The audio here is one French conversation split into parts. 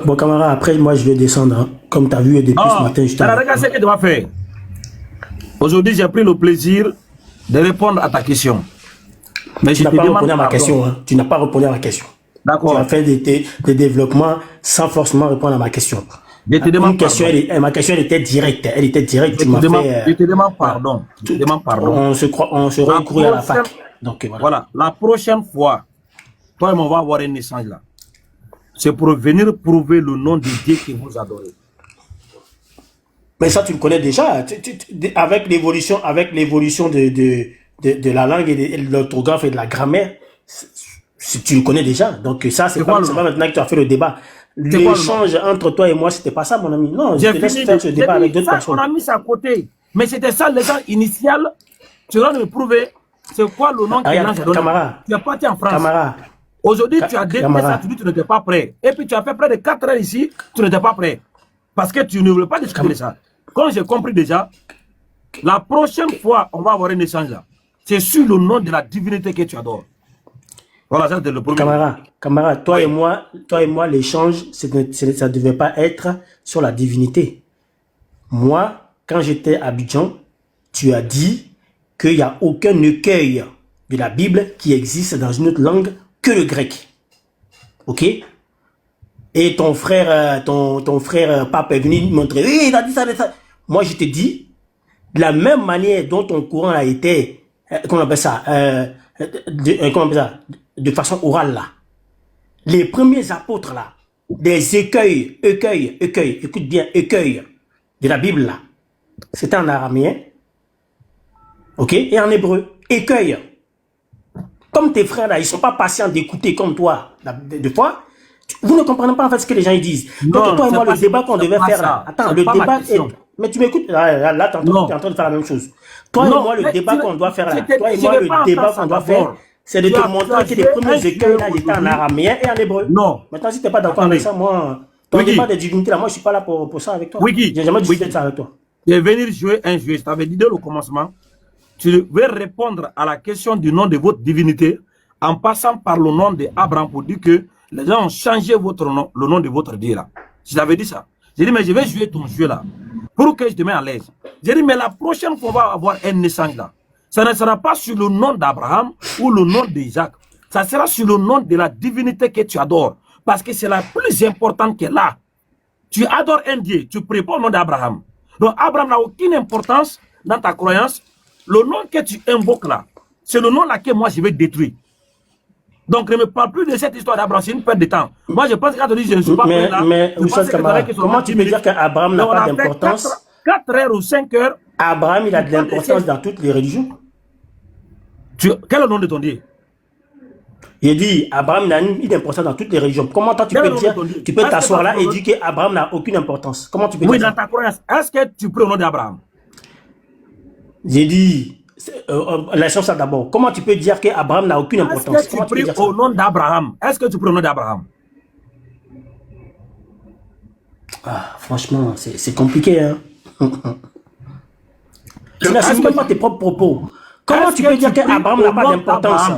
Bon, camarade, après, moi, je vais descendre. Hein. Comme tu as vu depuis ce matin, je t'ai... Alors, regarde ce que tu vas faire. Aujourd'hui, j'ai pris le plaisir de répondre à ta question. Mais tu n'as pas répondu à ma question. Hein. Tu n'as pas répondu à ma question. D'accord. Tu as fait des développements sans forcément répondre à ma question. Je te demande question, ma question elle était directe. Elle était directe. Je te demande pardon. Je te demande pardon. On se recourait à la fac. Donc, voilà. La prochaine fois, toi et moi, on va avoir un échange là. C'est pour venir prouver le nom de Dieu que vous adorez. Mais ça, tu le connais déjà. Avec l'évolution de la langue et de l'orthographe et de la grammaire, tu le connais déjà. Donc ça, c'est pas maintenant que tu as fait le débat. L'échange entre toi et moi, c'était pas ça, mon ami. Non, je te laisse faire ce débat avec d'autres personnes. On a mis ça à côté. Mais c'était ça, les gens initial. Tu dois me prouver c'est quoi le nom que l'ange a donné. Camarade. Tu es parti en France. Camarade. Aujourd'hui, tu as décidé ça, tu dis que tu n'étais pas prêt. Et puis tu as fait près de 4 heures ici, tu n'étais pas prêt. Parce que tu ne voulais pas discuter de ça. Quand j'ai compris déjà, la prochaine fois, on va avoir un échange là. C'est sur le nom de la divinité que tu adores. Voilà, ça c'est le premier. Camarade, toi et moi, l'échange, ça ne devait pas être sur la divinité. Moi, quand j'étais à Abidjan, tu as dit qu'il n'y a aucun écueil de la Bible qui existe dans une autre langue que le grec. Ok? Et ton frère Pape est venu montrer, oui, il a dit ça, ça. Moi, je te dis, de la même manière dont ton courant a été, comment on appelle ça, de façon orale là. Les premiers apôtres là, des écueils, écoute bien, écueils de la Bible là, c'était en araméen, ok, et en hébreu, écueils. Comme tes frères là, ils sont pas patients d'écouter comme toi, des fois, vous ne comprenez pas en fait ce que les gens ils disent. Donc toi et moi, le débat qu'on devait faire là, attends, le débat est... Mais tu m'écoutes, là tu es en train de faire la même chose. Toi et moi, le débat qu'on doit faire là, toi et moi, le débat qu'on doit faire, c'est de te montrer que les premiers écueils là, étaient en araméen et en hébreu. Non. Maintenant, si tu n'es pas d'accord avec ça, moi, ton débat de divinité là, moi je suis pas là pour ça avec toi. Oui, j'ai jamais discuté de ça avec toi. Tu es venu jouer un jeu, je t'avais dit dès le commencement, tu veux répondre à la question du nom de votre divinité en passant par le nom d'Abraham pour dire que les gens ont changé votre nom, le nom de votre Dieu là. Je t'avais dit ça. J'ai dit, mais je vais jouer ton jeu là pour que je te mette à l'aise. J'ai dit, mais la prochaine fois, on va avoir un échange là. Ça ne sera pas sur le nom d'Abraham ou le nom d'Isaac. Ça sera sur le nom de la divinité que tu adores. Parce que c'est la plus importante qu'elle a. Tu adores un Dieu, tu pries pas au nom d'Abraham. Donc Abraham n'a aucune importance dans ta croyance. Le nom que tu invoques là, c'est le nom là que moi je vais détruire. Donc ne me parle plus de cette histoire d'Abraham, c'est une perte de temps. Moi je pense que quand tu dis je ne suis pas prêt là, mais comment tu peux dire qu'Abraham n'a pas d'importance? 4 heures ou 5 heures. Abraham il a de l'importance dans toutes les religions. Quel est le nom de ton Dieu? Il dit Abraham a une importance dans toutes les religions. Comment toi tu peux dire, tu peux t'asseoir là et dire qu'Abraham n'a aucune importance? Comment tu peux dire ça? Oui, dans ta croyance, est-ce que tu pries au nom d'Abraham? J'ai dit, laissons ça d'abord. Comment tu peux dire qu'Abraham n'a aucune importance? Est-ce que tu pries au nom d'Abraham? Est-ce que tu pries au nom d'Abraham? Ah, franchement, c'est compliqué, hein. Tu n'assumes même pas tes propres propos. Comment tu peux dire qu'Abraham n'a pas d'importance?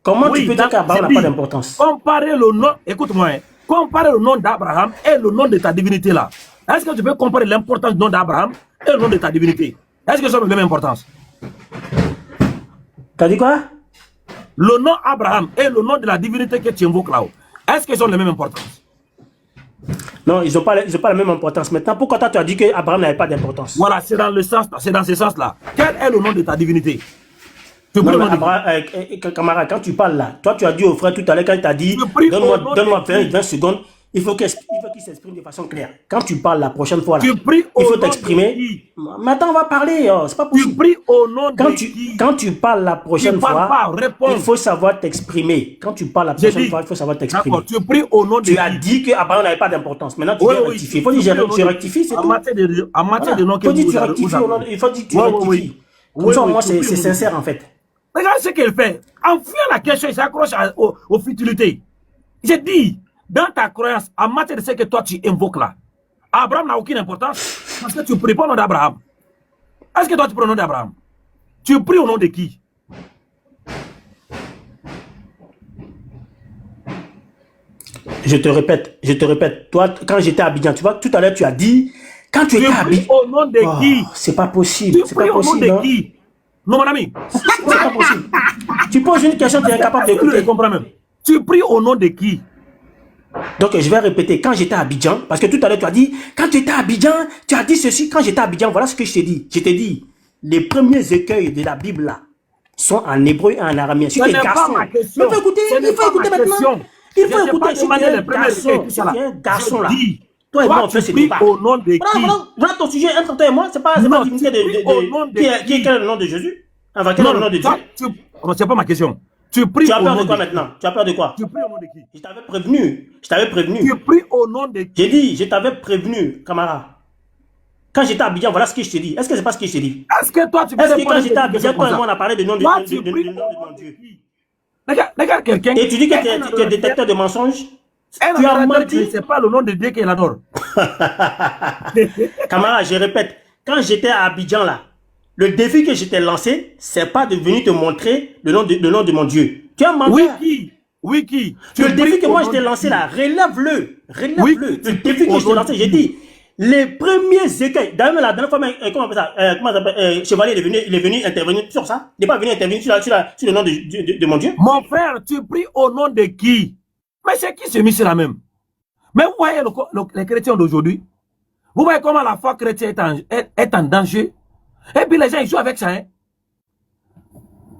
Comment tu peux dire qu'Abraham n'a pas d'importance? Comparer le nom, écoute-moi, comparer le nom d'Abraham et le nom de ta divinité là. Est-ce que tu peux comparer l'importance du nom d'Abraham et le nom de ta divinité? Est-ce que ça a la même importance? T'as dit quoi? Le nom Abraham et le nom de la divinité que tu invoques là-haut, est-ce qu'ils ont la même importance? Non, ils n'ont pas la même importance. Maintenant, pourquoi toi tu as dit qu'Abraham n'avait pas d'importance? Voilà, c'est dans ce sens-là. Quel est le nom de ta divinité? Camarade, quand tu parles là, toi tu as dit au frère tout à l'heure, quand il t'a dit donne-moi 20 secondes, il faut qu'il s'exprime de façon claire. Quand tu parles la prochaine fois là, il faut t'exprimer. Maintenant on va parler, c'est pas possible. Tu pries au nom de quand tu parles la prochaine fois, il faut savoir t'exprimer. Quand tu parles la prochaine fois, il faut savoir t'exprimer. Tu pries au nom de Tu as dit qu'Abraham n'avait pas d'importance. Maintenant tu dois rectifier. Il faut dire je rectifie, c'est tout. En matière de nom, il faut dire tu rectifies. Comme ça, moi c'est sincère en fait. Regarde ce qu'il fait. En fuyant la question, il s'accroche aux futilités. J'ai dit, dans ta croyance, en matière de ce que toi tu invoques là, Abraham n'a aucune importance parce que tu ne pries pas au nom d'Abraham. Est-ce que toi tu pries au nom d'Abraham? Tu pries au nom de qui? je te répète. Toi, quand j'étais à Abidjan, tu vois, tout à l'heure, tu as dit, quand tu étais à Abidjan. Au nom de qui? C'est pas possible. Tu pries au nom de qui? Non, mon ami. C'est pas possible. Tu poses une question, tu es incapable d'écouter. Je comprends même. Tu pries au nom de qui? Donc, je vais répéter. Quand j'étais à Abidjan, parce que tout à l'heure, tu as dit, quand tu étais à Abidjan, tu as dit ceci. Quand j'étais à Abidjan, voilà ce que je t'ai dit. Je t'ai dit, les premiers écueils de la Bible, là, sont en hébreu et en araméen. Ce n'est pas ma question. Il faut écouter, il faut écouter maintenant. Il faut écouter. Si tu es un garçon, là. Toi et moi, on fait ce débat. Au nom de qui? Voilà ton sujet entre toi et moi. C'est pas la divinité de... Qui est le nom de Jésus? Enfin, quel est le nom de Dieu? C'est pas ma question. Tu pries au nom de qui? Tu as peur de quoi maintenant? Tu as peur de quoi? Tu pries au nom de qui? Je t'avais prévenu. Je t'avais prévenu. Tu pries au nom de qui? J'ai dit, je t'avais prévenu, camarade. Quand j'étais à Abidjan, voilà ce que je t'ai dit. Est-ce que c'est pas ce que je t'ai dit? Est-ce que toi, tu Est-ce que quand j'étais à Abidjan, toi et moi, on a parlé de nom de mon Dieu? Regarde quelqu'un. Et tu dis que tu es détecteur de mensonges? Tu as menti. C'est pas le nom de Dieu qu'il adore. Camarade, je répète, quand j'étais à Abidjan, là, le défi que je t'ai lancé, c'est pas de venir te montrer le nom de mon Dieu. Tu as menti. Oui, qui? Le défi que moi je t'ai lancé là, relève-le. Relève-le. Le défi que je t'ai lancé, j'ai dit, les premiers écueils. D'ailleurs, la dernière fois, comment on appelle ça? Comment ça s'appelle? Chevalier, il est venu intervenir sur ça. Il n'est pas venu intervenir sur le nom de mon Dieu. Mon frère, tu pries au nom de qui? Mais c'est qui se met sur la même? Mais vous voyez les chrétiens d'aujourd'hui? Vous voyez comment la foi chrétienne est en danger? Et puis les gens, ils jouent avec ça. Hein?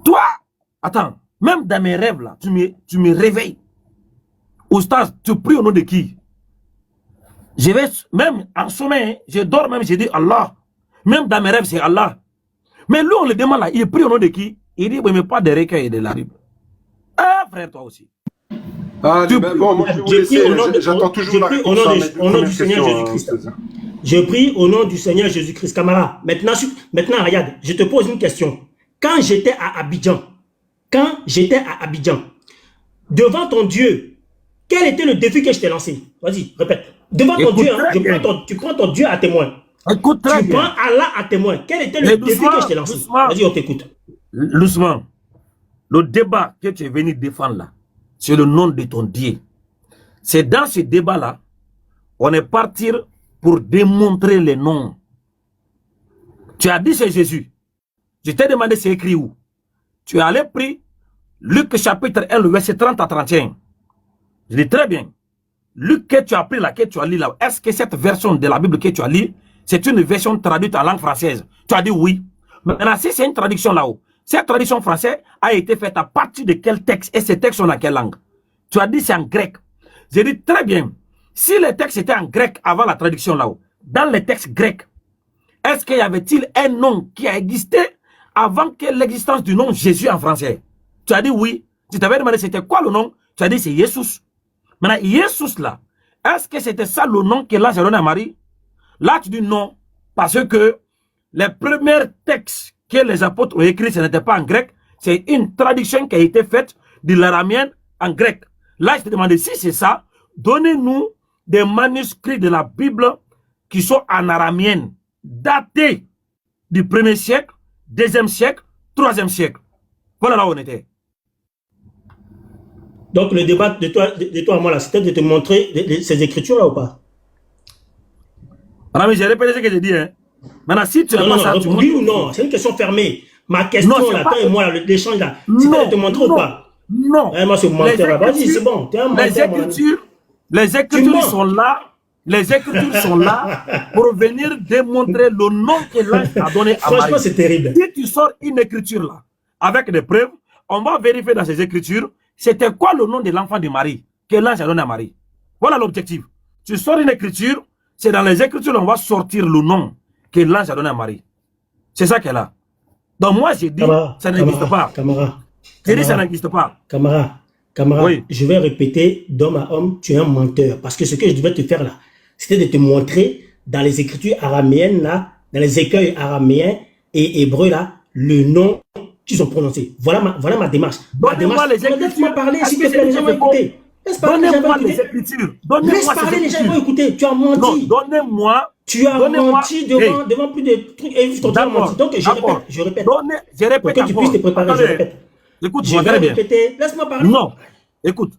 Toi, attends, même dans mes rêves, là, tu me réveilles. Oustaz, tu pries au nom de qui? Je vais, même en sommeil, hein, je dors même, je dis Allah. Même dans mes rêves, c'est Allah. Mais lui, on le demande là, il prie au nom de qui? Il dit, oui, mais pas de recueil de la Bible. Ah, frère, toi aussi. Ah, bon, moi, je vais vous laisser. J'attends toujours la réponse. Au nom du Seigneur Jésus-Christ. Je prie au nom du Seigneur Jésus-Christ. Camarade, maintenant, regarde, je te pose une question. Quand j'étais à Abidjan, devant ton Dieu, quel était le défi que je t'ai lancé? Vas-y, répète. Devant ton Dieu, hein, tu prends ton Dieu à témoin. Écoute, tu prends Allah à témoin. Quel était le défi que je t'ai lancé? Vas-y, on t'écoute. Doucement. Le débat que tu es venu défendre là, c'est le nom de ton Dieu. C'est dans ce débat-là, on est parti pour démontrer les noms. Tu as dit c'est Jésus. Je t'ai demandé c'est écrit où. Tu es allé pris Luc chapitre 1, le verset 30 à 31. Je dis très bien. Luc que tu as pris là, que tu as lu là, est-ce que cette version de la Bible que tu as lu, c'est une version traduite en langue française? Tu as dit oui. Maintenant, si c'est une traduction là-haut, cette traduction française a été faite à partir de quel texte et ces textes sont dans quelle langue? Tu as dit c'est en grec. J'ai dit très bien. Si les textes étaient en grec avant la traduction là-haut, dans les textes grecs, est-ce qu'il y avait-il un nom qui a existé avant que l'existence du nom Jésus en français? Tu as dit oui. Tu t'avais demandé c'était quoi le nom? Tu as dit c'est Jésus. Maintenant, Jésus là, est-ce que c'était ça le nom que l'ange a donné à Marie? Là, tu dis non. Parce que les premiers textes que les apôtres ont écrits, ce n'était pas en grec. C'est une traduction qui a été faite de l'araméen en grec. Là, je te demandais si c'est ça, donnez-nous des manuscrits de la Bible qui sont en araméen, datés du 1er siècle, 2e siècle, 3e siècle. Voilà là où on était. Donc le débat de toi à moi là, c'était de te montrer ces écritures là ou pas? Alors, mais j'ai répété ce que j'ai dit. Hein. Maintenant, si tu n'as pas ça, tu oui ou non, c'est une question fermée. Ma question non, là, toi et moi, l'échange là, c'était de te montrer ou pas? Non. Moi, c'est menteur là. Vas-y, c'est bon. Les écritures sont là. Les écritures sont là pour venir démontrer le nom que l'ange a donné à Marie. Franchement, c'est terrible. Si tu sors une écriture là, avec des preuves, on va vérifier dans ces écritures, c'était quoi le nom de l'enfant de Marie que l'ange a donné à Marie. Voilà l'objectif. Tu sors une écriture, c'est dans les écritures qu'on va sortir le nom que l'ange a donné à Marie. C'est ça qu'elle a. Donc moi, j'ai dit, ça n'existe pas. J'ai dit, ça n'existe pas. Camarade, oui. Je vais répéter, d'homme à homme, tu es un menteur. Parce que ce que je devais te faire là, c'était de te montrer dans les écritures araméennes là, dans les écueils araméens et hébreux là, le nom qu'ils ont prononcé. Voilà ma démarche. Donnez-moi les écritures. Laisse-moi parler, s'il te plaît, les gens vont écouter. Donnez-moi les écritures. Laisse parler, les gens vont écouter. Tu as menti. Non, donnez-moi. Tu as menti devant plus de trucs. Et juste tu as menti. Donc je répète. Je répète. Pour que tu puisses te préparer, je répète. Écoute, je vais répéter. Laisse-moi parler. Non. Écoute.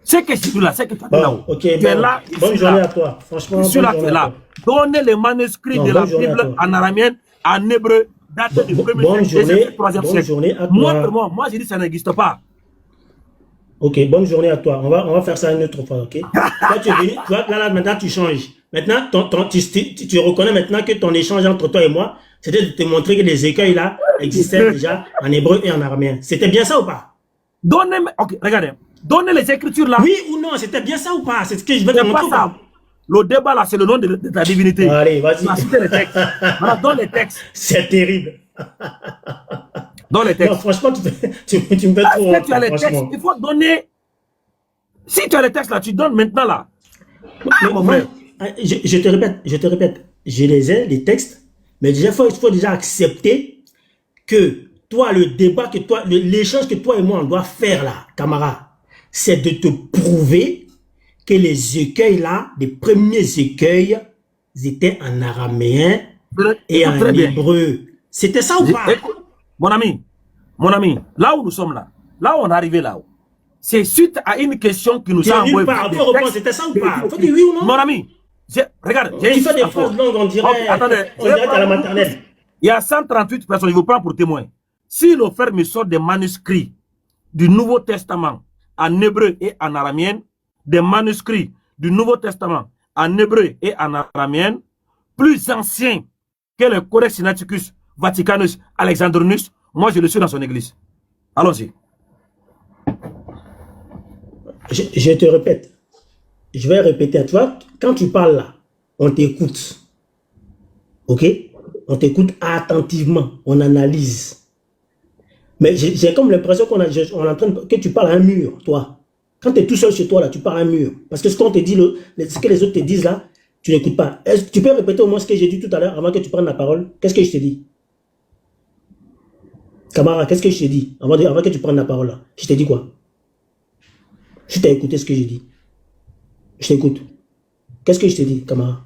Ce que je dis là, c'est que tu es là-haut. Tu es là. Bonne journée à toi. Franchement, je suis là, tu es là. Donnez les manuscrits de la Bible en araméen, en hébreu, date du premier siècle, 3e siècle. Moi, je dis que ça n'existe pas. Ok, bonne journée à toi. On va faire ça une autre fois, ok? Là, tu es venu, là, maintenant, tu changes. Maintenant, tu reconnais maintenant que ton échange entre toi et moi, c'était de te montrer que les écueils là existaient déjà en hébreu et en araméen. C'était bien ça ou pas? Ok, regardez. Donnez les écritures là. Oui ou non, c'était bien ça ou pas? C'est ce que je vais te montrer. Le débat là, c'est le nom de ta divinité. Allez, vas-y. Les textes. Voilà, donne les textes. C'est terrible. Dans les textes. Non, franchement, tu me fais trop honte. Tu as les textes, il faut donner. Si tu as les textes là, tu donnes maintenant là. Je te répète, je les ai, les textes, mais déjà, il faut déjà accepter que toi, le débat, que toi, l'échange que toi et moi, on doit faire là, camarade, c'est de te prouver que les écueils là, les premiers écueils, étaient en araméen et en hébreu. C'était ça ou pas? Mon ami, là où nous sommes là où on est arrivé là, c'est suite à une question qui nous a envoyé. C'était ça ou pas? Faut dire oui ou non? Mon ami, regarde, tu fais des phrases longues, on dirait à la maternelle. Il y a 138 personnes, je vous prends pour témoin. Si le frère me sort des manuscrits du Nouveau Testament en hébreu et en araméen, des manuscrits du Nouveau Testament en hébreu et en araméen, plus anciens que le Codex Sinaiticus Vaticanus Alexandrinus, moi je le suis dans son église. Allons-y. Je te répète. Je vais répéter. Tu vois, quand tu parles là, on t'écoute. Ok? On t'écoute attentivement. On analyse. Mais j'ai comme l'impression qu'on est en train que tu parles à un mur, toi. Quand tu es tout seul chez toi là, tu parles à un mur. Parce que ce qu'on te dit, ce que les autres te disent là, tu n'écoutes pas. Est-ce que tu peux répéter au moins ce que j'ai dit tout à l'heure avant que tu prennes la parole? Qu'est-ce que je t'ai dit? Camarade, qu'est-ce que je t'ai dit avant que tu prennes la parole là? Je t'ai dit quoi? Je t'ai écouté ce que j'ai dit. Je t'écoute. Qu'est-ce que je t'ai dit, camarade?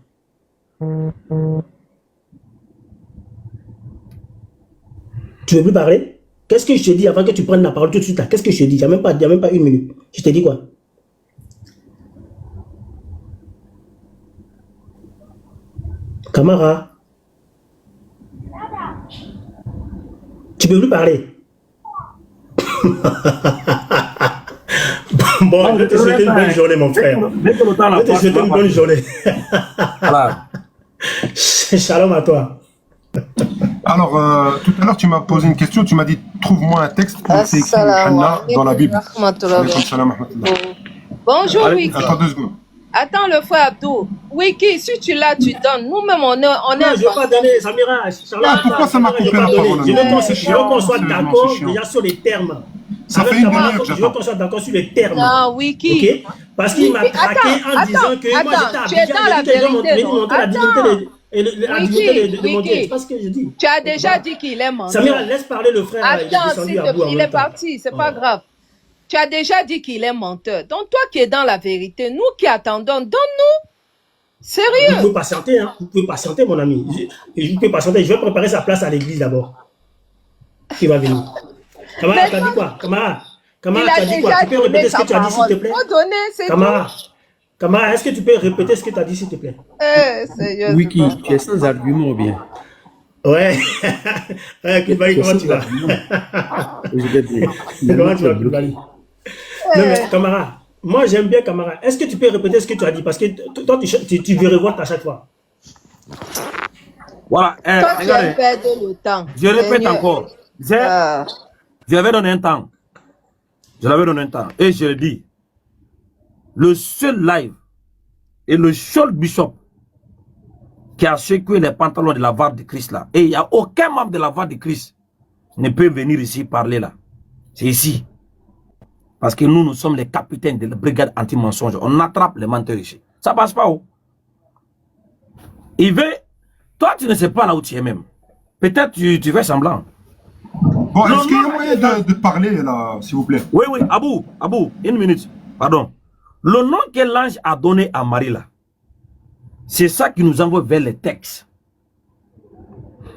Tu veux plus parler? Qu'est-ce que je t'ai dit avant que tu prennes la parole tout de suite là? Qu'est-ce que je t'ai dit? Il n'y a même pas une minute. Je t'ai dit quoi? Camarade. Tu peux plus parler. Bon, je vais te souhaiter une bonne journée, mon frère. Je vais te souhaiter une bonne journée. Shalom à toi. Alors, tout à l'heure, tu m'as posé une question. Tu m'as dit, trouve-moi un texte où c'est écrit Anna dans la Bible. Bonjour, Wiki. Attends 2 secondes. Attends, le frère Abdou. Wiki, si tu l'as, tu donnes. Nous-mêmes, on est. Non, je ne vais pas donner, Samira. Pourquoi ça m'a coupé la parole? Je veux qu'on soit d'accord déjà sur les termes. Ça fait une demi-heure que je veux qu'on soit d'accord sur les termes. Non, Wiki. Ok? Parce qu'il m'a traqué en disant que moi j'étais à la divinité de mon Dieu. C'est pas ce que je dis. Tu as déjà dit qu'il est menteur. Samira, laisse parler le frère. Attends, il est parti, c'est pas grave. Tu as déjà dit qu'il est menteur. Donc toi qui es dans la vérité, nous qui attendons, donne-nous. Sérieux. Vous pouvez patienter, hein. Vous pouvez patienter, mon ami. Vous pouvez patienter. Je vais préparer sa place à l'église d'abord. Qui va venir. Camarade, t'as dit quoi? Camarade, tu as dit quoi? Tu peux répéter ce que tu as dit, s'il te plaît? Camarade, est-ce que tu peux répéter ce que tu as dit, s'il te plaît? Wiki, tu es sans argument ou bien? Ouais. Koulibaly, comment tu vas? Comment tu vas, Koulibaly? Non, mais camarade, moi j'aime bien camarade. Est-ce que tu peux répéter ce que tu as dit? Parce que toi, tu veux revoir à chaque fois. Voilà. Toi, tu as perdu le temps. Je répète encore. Je l'avais donné un temps. Et je le dis. Le seul live et le seul bishop qui a secoué les pantalons de la voix de Christ là. Et il n'y a aucun membre de la voix de Christ ne peut venir ici parler là. C'est ici. Parce que nous sommes les capitaines de la brigade anti-mensonge. On attrape les menteurs ici. Ça passe pas où? Il veut... Toi, tu ne sais pas là où tu es même. Peut-être tu fais semblant. Bon, est-ce qu'il y a moyen de parler là, s'il vous plaît? Oui, Abou, une minute. Pardon. Le nom que l'ange a donné à Marie là, c'est ça qui nous envoie vers les textes.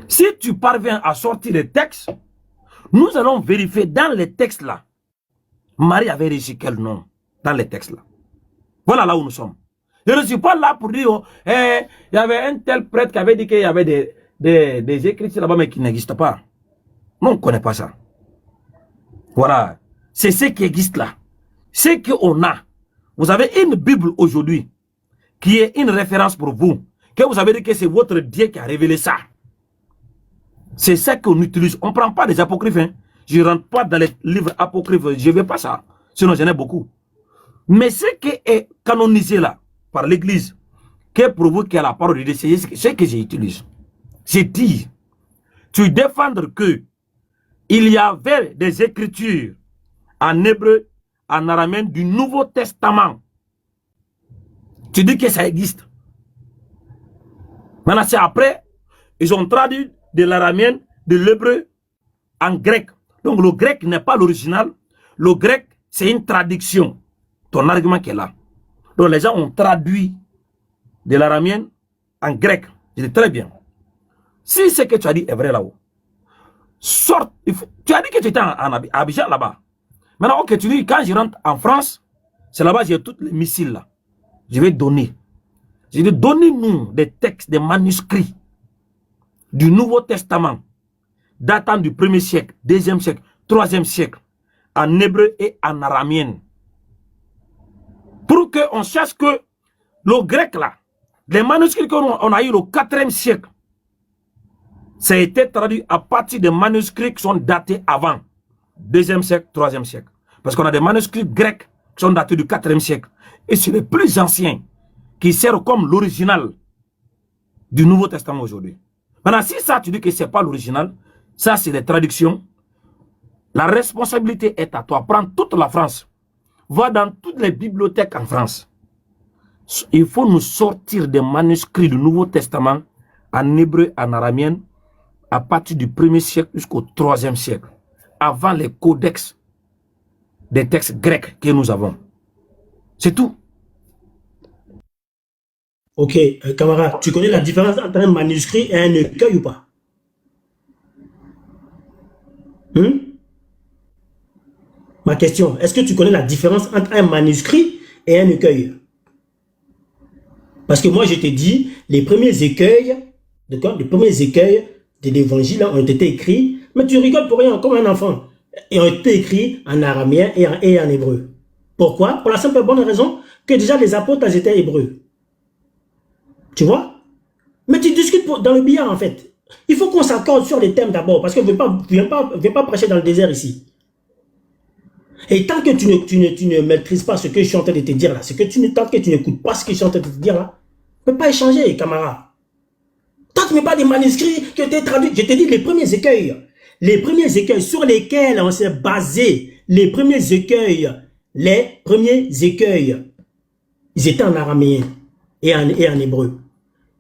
Si tu parviens à sortir les textes, nous allons vérifier dans les textes là, Marie avait reçu quel nom? dans les textes là. Voilà là où nous sommes. Je ne suis pas là pour dire, il y avait un tel prêtre qui avait dit qu'il y avait des écritures là-bas, mais qui n'existent pas. Non, on ne connaît pas ça. Voilà. C'est ce qui existe là. Ce qu'on a. Vous avez une Bible aujourd'hui qui est une référence pour vous. Que vous avez dit que c'est votre Dieu qui a révélé ça. C'est ça qu'on utilise. On ne prend pas des apocryphes. Hein. Je ne rentre pas dans les livres apocryphes. Je ne veux pas ça. Sinon, j'en ai beaucoup. Mais ce qui est canonisé là, par l'Église, qui prouve qu'il y a la parole de Dieu, c'est ce que j'utilise. J'ai dit, tu défendre que il y avait des écritures en hébreu, en araméen du Nouveau Testament. Tu dis que ça existe. Maintenant, c'est après, ils ont traduit de l'araméen, de l'hébreu en grec. Donc le grec n'est pas l'original. Le grec, c'est une traduction. Ton argument qui est là. Donc les gens ont traduit de l'araméen en grec. Je dis très bien. Si ce que tu as dit est vrai là-haut, sort. Tu as dit que tu étais en Abidjan là-bas. Maintenant, ok, tu dis, quand je rentre en France, c'est là-bas j'ai tous les missiles là. Je vais donner. Je dis, donnez-nous des textes, des manuscrits du Nouveau Testament datant du 1er siècle, 2e siècle, 3e siècle, en hébreu et en araméen. Pour qu'on sache que le grec là, les manuscrits qu'on a eu au 4e siècle, ça a été traduit à partir des manuscrits qui sont datés avant 2e siècle, 3e siècle. Parce qu'on a des manuscrits grecs qui sont datés du 4e siècle. Et c'est les plus anciens qui servent comme l'original du Nouveau Testament aujourd'hui. Maintenant, si ça, tu dis que ce n'est pas l'original, ça, c'est des traductions. La responsabilité est à toi. Prends toute la France. Va dans toutes les bibliothèques en France. Il faut nous sortir des manuscrits du Nouveau Testament en hébreu, en araméen, à partir du 1er siècle jusqu'au 3e siècle, avant les codex des textes grecs que nous avons. C'est tout. Ok, camarade, tu connais la différence entre un manuscrit et un écueil ou pas? Ma question, est-ce que tu connais la différence entre un manuscrit et un écueil? Parce que moi, je te dis, les premiers écueils, de l'évangile ont été écrits, mais tu rigoles pour rien, comme un enfant, et ont été écrits en araméen et en hébreu. Pourquoi? Pour la simple et bonne raison que déjà les apôtres étaient hébreux. Tu vois? Mais tu discutes dans le billard en fait. Il faut qu'on s'accorde sur les thèmes d'abord, parce que je ne vais pas prêcher dans le désert ici. Et tant que tu ne maîtrises pas ce que je suis en train de te dire là, tant que tu n'écoutes pas ce que je suis en train de te dire là, on ne peut pas échanger, camarade. Tant que tu n'as pas des manuscrits qui ont été traduits, je te dis les premiers écueils sur lesquels on s'est basé, les premiers écueils, ils étaient en araméen et en hébreu.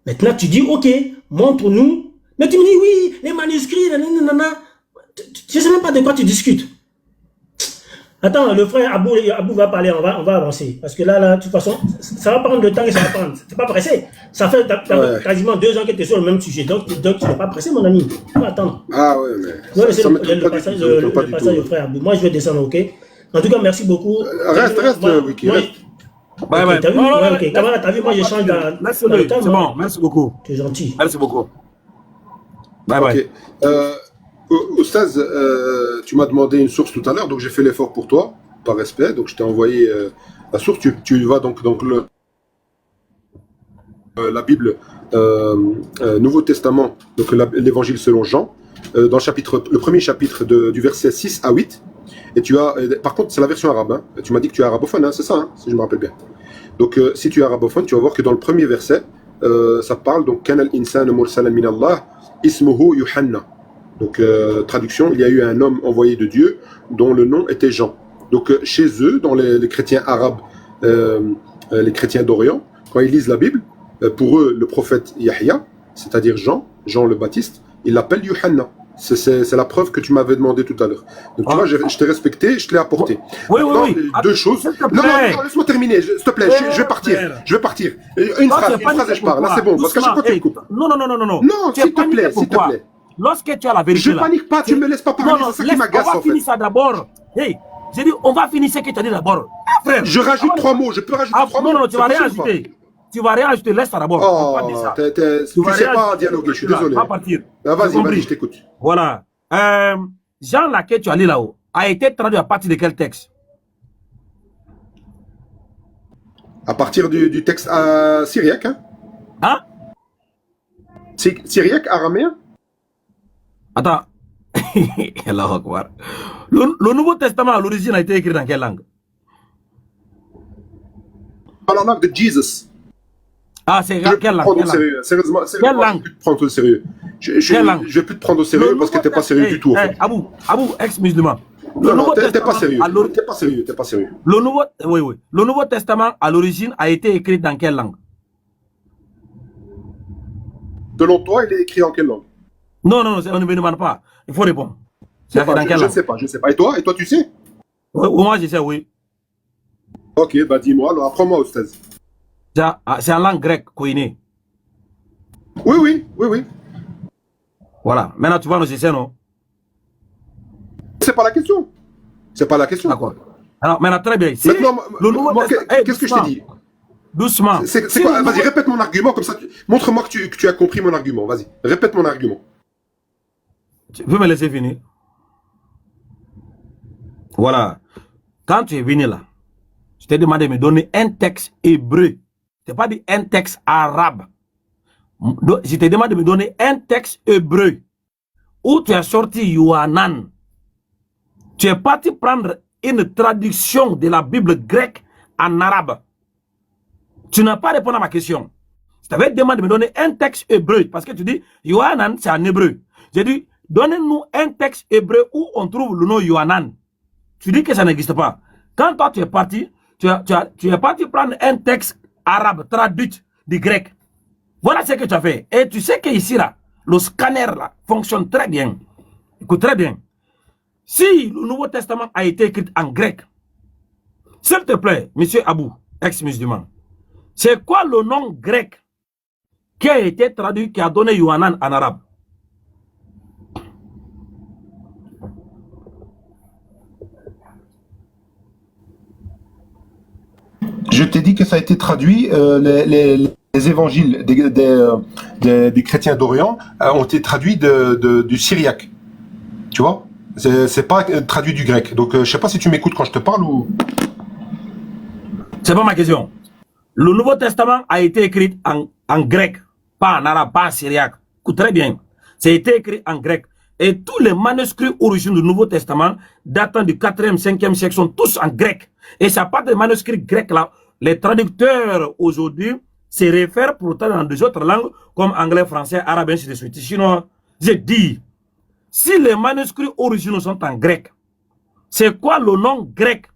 Maintenant, tu dis, ok, montre-nous. Mais tu me dis, oui, les manuscrits, nanana. Je ne sais même pas de quoi tu discutes. Attends, le frère Abou va parler, on va avancer. Parce que là, de toute façon, ça va prendre le temps que ça va prendre. Tu n'es pas pressé. Ça fait quasiment 2 ans que tu es sur le même sujet. Donc tu n'es pas pressé, mon ami. Tu vas attendre. Ah ouais, mais. Le passage au frère Abou. Moi, je vais descendre, ok? En tout cas, merci beaucoup. Reste, Wiki. Ouais. T'as vu? Ok, camarade, t'as vu, moi, je change dans le temps. C'est bon, merci beaucoup. C'est gentil. Merci beaucoup. Bye. Oustaz, tu m'as demandé une source tout à l'heure, donc j'ai fait l'effort pour toi, par respect, donc je t'ai envoyé la source. Tu vas donc la Bible, Nouveau Testament, donc l'évangile selon Jean, dans le premier chapitre du verset 6 à 8, et tu as, par contre c'est la version arabe, hein. Tu m'as dit que tu es arabophone, hein, c'est ça, hein, si je me rappelle bien. Donc si tu es arabophone, tu vas voir que dans le premier verset, ça parle, donc « Kana al-insanu mursalan min Allah, ismuhu Yuhanna ». Donc, traduction, il y a eu un homme envoyé de Dieu dont le nom était Jean. Donc, chez eux, dans les chrétiens arabes, les chrétiens d'Orient, quand ils lisent la Bible, pour eux, le prophète Yahya, c'est-à-dire Jean le Baptiste, ils l'appellent Yuhanna. C'est la preuve que tu m'avais demandé tout à l'heure. Donc, tu vois, je t'ai respecté, je te l'ai apporté. Oui. Deux choses. Non, laisse-moi terminer, s'il te plaît, je vais partir. Une phrase et je pars. Là, c'est bon, parce qu'à chaque fois, tu me coupes. Non. Non, s'il te plaît. Lorsque tu as la vérité je panique pas, tu me laisses pas parler, c'est ça qui m'agace en fait. On va finir ça d'abord. Hey, J'ai dit, on va finir ce que tu as dit d'abord. Frère. Je rajoute 3 mots, je peux rajouter 3 mots. Non, tu vas rien ajouter. Tu vas rien ajouter, laisse ça d'abord. Oh, tu sais pas dialoguer, je suis désolé. Va partir. Vas-y, je t'écoute. Voilà. Jean laquelle tu as lu là-haut a été traduit à partir de quel texte? À partir du texte syriaque, hein? Hein? Syriaque, araméen? Attends. Allahu Akbar. Le Nouveau Testament à l'origine a été écrit dans quelle langue? Dans la langue de Jesus. Ah, c'est quelle langue? Sérieusement, quelle langue? Je vais plus te prendre au sérieux. Je vais plus te prendre au sérieux parce que tu n'es pas sérieux du tout. En fait. Abou, ex-musulman. Non, t'es pas sérieux. T'es pas sérieux. Le Nouveau Testament à l'origine a été écrit dans quelle langue? Selon toi, il est écrit en quelle langue? Non, on ne me demande pas. Il faut répondre. C'est dans quelle langue? Je ne sais pas. Et toi, tu sais? Oui, moi, je sais, oui. Ok, bah dis-moi, alors apprends-moi, Oustaz. C'est en langue grecque, koiné. Oui. Voilà. Maintenant, tu vas nous essayer, non? C'est pas la question. D'accord. Alors, maintenant, très bien. Maintenant, qu'est-ce que je t'ai dit? Doucement. C'est quoi? Vas-y, répète mon argument, comme ça. Montre-moi que tu as compris mon argument. Vas-y, répète mon argument. Tu peux me laisser finir? Voilà. Quand tu es venu là, je t'ai demandé de me donner un texte hébreu. Je t'ai pas dit un texte arabe. Je t'ai demandé de me donner un texte hébreu où tu as sorti Yohanan. Tu es parti prendre une traduction de la Bible grecque en arabe. Tu n'as pas répondu à ma question. Je t'avais demandé de me donner un texte hébreu parce que tu dis Yohanan, c'est en hébreu. J'ai dit, donnez-nous un texte hébreu où on trouve le nom Yohanan. Tu dis que ça n'existe pas. Quand toi tu es parti, tu es parti prendre un texte arabe traduit du grec. Voilà ce que tu as fait. Et tu sais qu'ici, là, le scanner là, fonctionne très bien. Écoute très bien. Si le Nouveau Testament a été écrit en grec, s'il te plaît, monsieur Abou, ex-musulman, c'est quoi le nom grec qui a été traduit, qui a donné Yohanan en arabe? Je t'ai dit que ça a été traduit, les évangiles des chrétiens d'Orient ont été traduits du syriaque. Tu vois? C'est pas traduit du grec. Donc, je sais pas si tu m'écoutes quand je te parle ou... C'est pas ma question. Le Nouveau Testament a été écrit en grec, pas en arabe, pas en syriaque. Écoute très bien. C'est été écrit en grec. Et tous les manuscrits originaux du Nouveau Testament datant du 4e, 5e siècle sont tous en grec. Et c'est à part des manuscrits grecs là, les traducteurs aujourd'hui se réfèrent pourtant dans des autres langues comme anglais, français, arabe, ainsi de suite, chinois. J'ai dit, si les manuscrits originaux sont en grec, c'est quoi le nom grec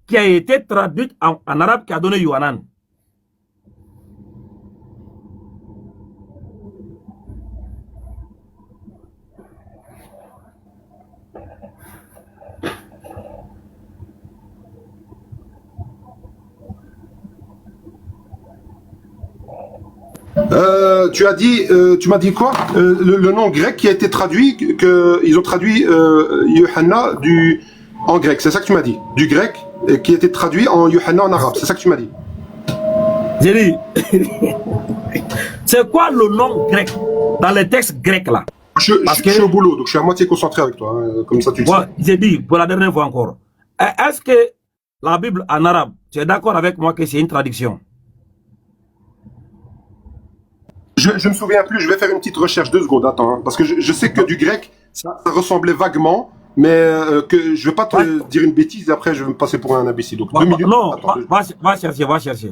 qui a été traduit en arabe qui a donné Yohanan? Tu m'as dit quoi? Le nom grec qui a été traduit, ils ont traduit Yohanna en grec, c'est ça que tu m'as dit? Du grec qui a été traduit en Yohanna en arabe, c'est ça que tu m'as dit? J'ai dit, c'est quoi le nom grec dans les textes grecs là? Je suis au boulot, donc je suis à moitié concentré avec toi, hein, comme ça tu le sais. J'ai dit, pour la dernière fois encore, est-ce que la Bible en arabe, tu es d'accord avec moi que c'est une traduction? Je me souviens plus, je vais faire une petite recherche, 2 secondes, attends, hein, parce que je sais que du grec, ça ressemblait vaguement, mais que je vais pas te dire une bêtise, et après je vais me passer pour un imbécile. Donc 2 minutes. Non, attends, va chercher, va chercher.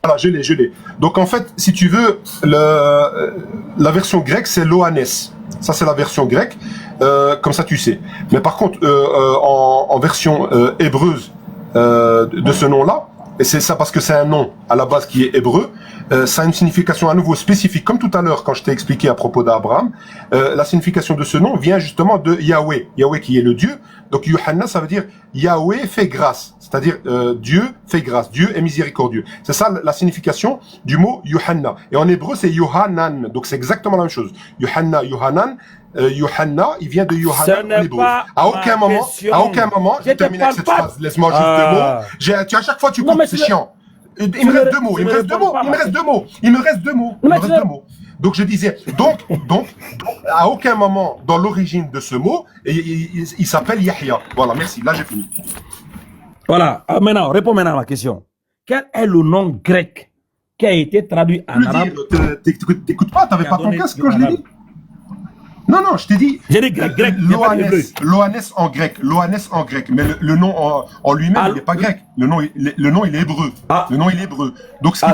Voilà, je l'ai. Donc en fait, si tu veux, la version grecque, c'est Loannes. Ça, c'est la version grecque, comme ça tu sais. Mais par contre, en version hébreuse de ce nom-là, et c'est ça parce que c'est un nom à la base qui est hébreu, ça a une signification à nouveau spécifique, comme tout à l'heure quand je t'ai expliqué à propos d'Abraham. La signification de ce nom vient justement de Yahweh, Yahweh qui est le Dieu. Donc Yohanna, ça veut dire Yahweh fait grâce, c'est-à-dire Dieu fait grâce, Dieu est miséricordieux. C'est ça la signification du mot Yohanna. Et en hébreu, c'est Yohanan, donc c'est exactement la même chose. Yohanna, Yohanan. Yohanna, il vient de Yohanan en hébreu. À aucun moment, je termine avec cette phrase. Laisse-moi juste 2 mots. À chaque fois, tu coupes, c'est chiant. Il me reste 2 mots. Il me reste 2 mots. Donc je disais, donc, à aucun moment dans l'origine de ce mot, il s'appelle Yahya. Voilà, merci. Là, j'ai fini. Voilà. Maintenant, réponds maintenant à ma question. Quel est le nom grec qui a été traduit en arabe? T'écoutes pas, t'avais pas ton casque quand je l'ai dit? Non, je t'ai dit. J'ai dit grec. Loannes en grec. Mais le nom en lui-même, il n'est pas grec. Le nom, il est hébreu. Le nom, il est hébreu. Donc, ce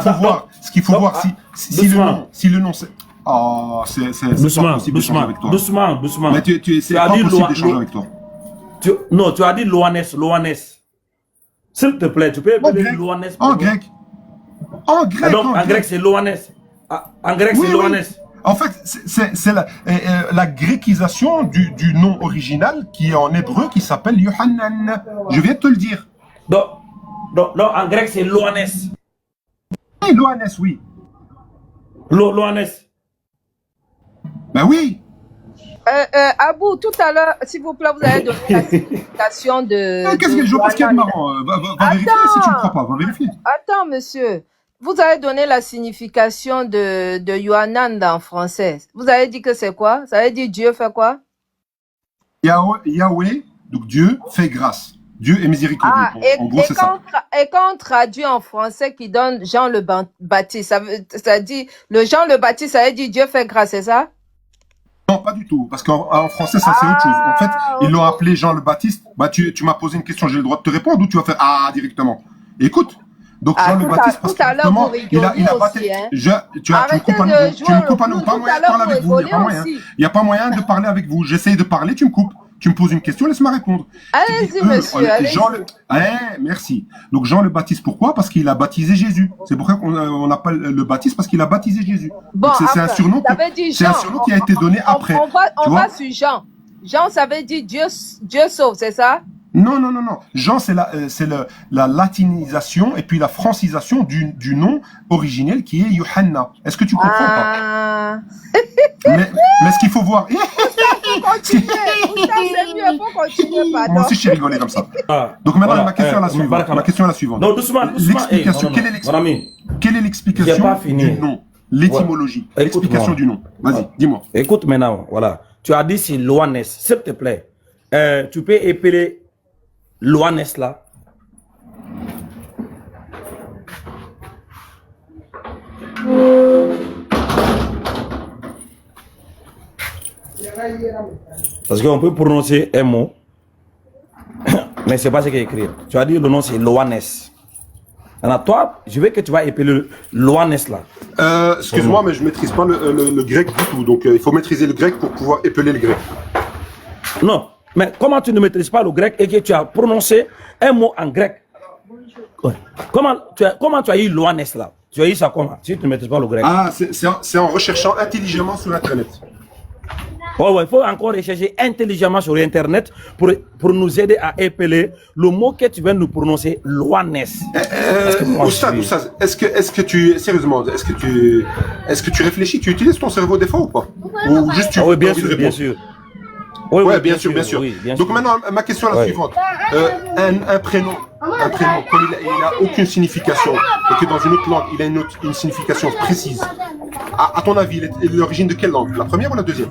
qu'il faut voir, si le nom, c'est. Oh, c'est pas possible d'échanger avec toi. Doucement. Mais c'est pas possible d'échanger avec toi. Non, tu as dit Loannes. S'il te plaît, tu peux appeler Loannes. En grec. Donc, en grec, c'est Loannes. En grec, c'est Loannes. En fait, c'est la grécisation du nom original qui est en hébreu, qui s'appelle Yohanan. Je viens de te le dire. Donc en grec, c'est Loannes. Oui, Loannes, oui. Loannes. Ben oui. Abou, tout à l'heure, s'il vous plaît, vous avez donné la signification de... Qu'est-ce que je vois pas ce qu'il y a de marrant? Va vérifier si tu ne crois pas, va vérifier. Attends, monsieur. Vous avez donné la signification de Yohanan en français. Vous avez dit que c'est quoi? Ça veut dire Dieu fait quoi? Yahweh, donc Dieu fait grâce. Dieu est miséricordieux. En gros, c'est ça. Et quand on traduit en français qui donne Jean le Baptiste, ça dit, le Jean le Baptiste, ça veut dire Dieu fait grâce, c'est ça? Non, pas du tout, parce qu'en français, ça c'est autre chose. En fait, ils l'ont appelé Jean le Baptiste. Bah, tu m'as posé une question, j'ai le droit de te répondre, ou tu vas faire directement. Écoute. Donc Jean le Baptiste, parce que justement, il a baptisé. Tu me coupes à nous. Pas moyen de parler avec vous. Il n'y a pas moyen de parler avec vous. J'essaye de parler, tu me coupes. Tu me poses une question, laisse-moi répondre. Allez-y, monsieur. Merci. Donc Jean le Baptiste, pourquoi? Parce qu'il a baptisé Jésus. C'est pourquoi on appelle le baptiste, parce qu'il a baptisé Jésus. Bon, c'est un surnom qui a été donné après. On va sur Jean. Jean, ça veut dire Dieu sauve, c'est ça? Non. Jean, c'est la latinisation et puis la francisation du nom originel qui est Yohanna. Est-ce que tu comprends pas? Mais ce qu'il faut voir... Continuez. Il faut continuer, pardon. Moi aussi, j'ai rigolé comme ça. Donc maintenant, voilà, ma question est la suivante. Non, doucement. L'explication, quelle est l'explication du nom? L'étymologie. L'explication du nom. Vas-y, dis-moi. Écoute maintenant, voilà. Tu as dit c'est Loannes, s'il te plaît. Tu peux épeler Loannes là. Parce qu'on peut prononcer un mot, mais c'est pas ce qu'il y a écrit. Tu as dit le nom c'est Loannes. Alors toi, je veux que tu vas épeler Loannes là. Excuse-moi, mais je ne maîtrise pas le grec du tout. Donc il faut maîtriser le grec pour pouvoir épeler le grec. Non, mais comment tu ne maîtrises pas le grec et que tu as prononcé un mot en grec? Comment tu as eu Loannes là? Tu as eu ça comment? Si tu ne maîtrises pas le grec. C'est en recherchant intelligemment sur Internet. Il faut encore rechercher intelligemment sur Internet pour nous aider à épeler le mot que tu viens de nous prononcer, Loannes. Oustaz, est-ce que tu réfléchis, tu utilises ton cerveau des fois ou pas? Ou juste tu oui, bien sûr. Oui, bien sûr. Donc maintenant, ma question est la suivante. Un prénom, comme il n'a aucune signification, et que dans une autre langue, il a une signification précise, à ton avis, il est l'origine de quelle langue? La première ou la deuxième?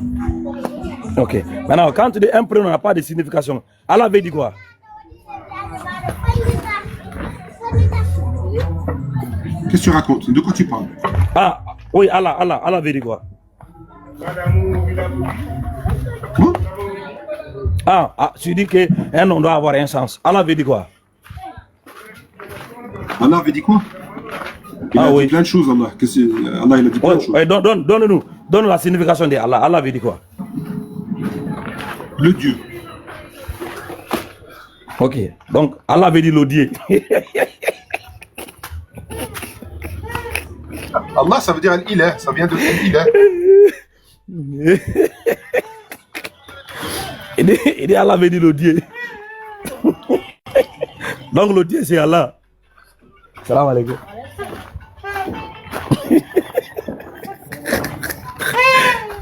Ok. Maintenant, quand tu dis un prénom n'a pas de signification, Allah veut dire quoi? Qu'est-ce que tu racontes? De quoi tu parles? Oui, Allah veut dire quoi? Tu dis qu'un nom doit avoir un sens. Allah veut dire quoi? Allah veut dire quoi? Il a dit plein de choses, Allah. Allah, il a dit plein de choses. Donne la signification de Allah. Allah veut dire quoi? Le Dieu. Ok. Donc, Allah veut dire le Dieu. Allah, ça veut dire Al-Ilah, ça vient de Al-Ilah. Il dit Allah veut dire le Dieu. Donc le Dieu c'est Allah. Salam alaikum.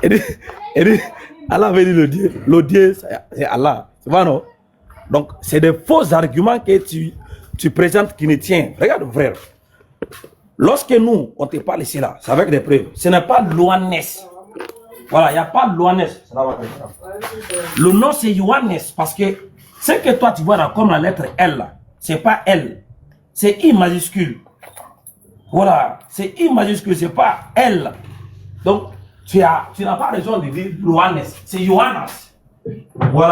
Il dit Allah veut dire le Dieu. Le Dieu c'est Allah. C'est pas non? Donc c'est des faux arguments que tu présentes qui ne tiennent. Regarde frère. Lorsque nous, on te parle ici là, c'est avec des preuves. Ce n'est pas Ioannes. Voilà, il n'y a pas Ioannes. Le nom c'est Ioannes parce que ce que toi tu vois là comme la lettre L, c'est pas L. C'est I majuscule. Voilà, c'est I majuscule, c'est pas L. Donc, tu n'as pas raison de dire Ioannes. C'est Ioannes. Voilà.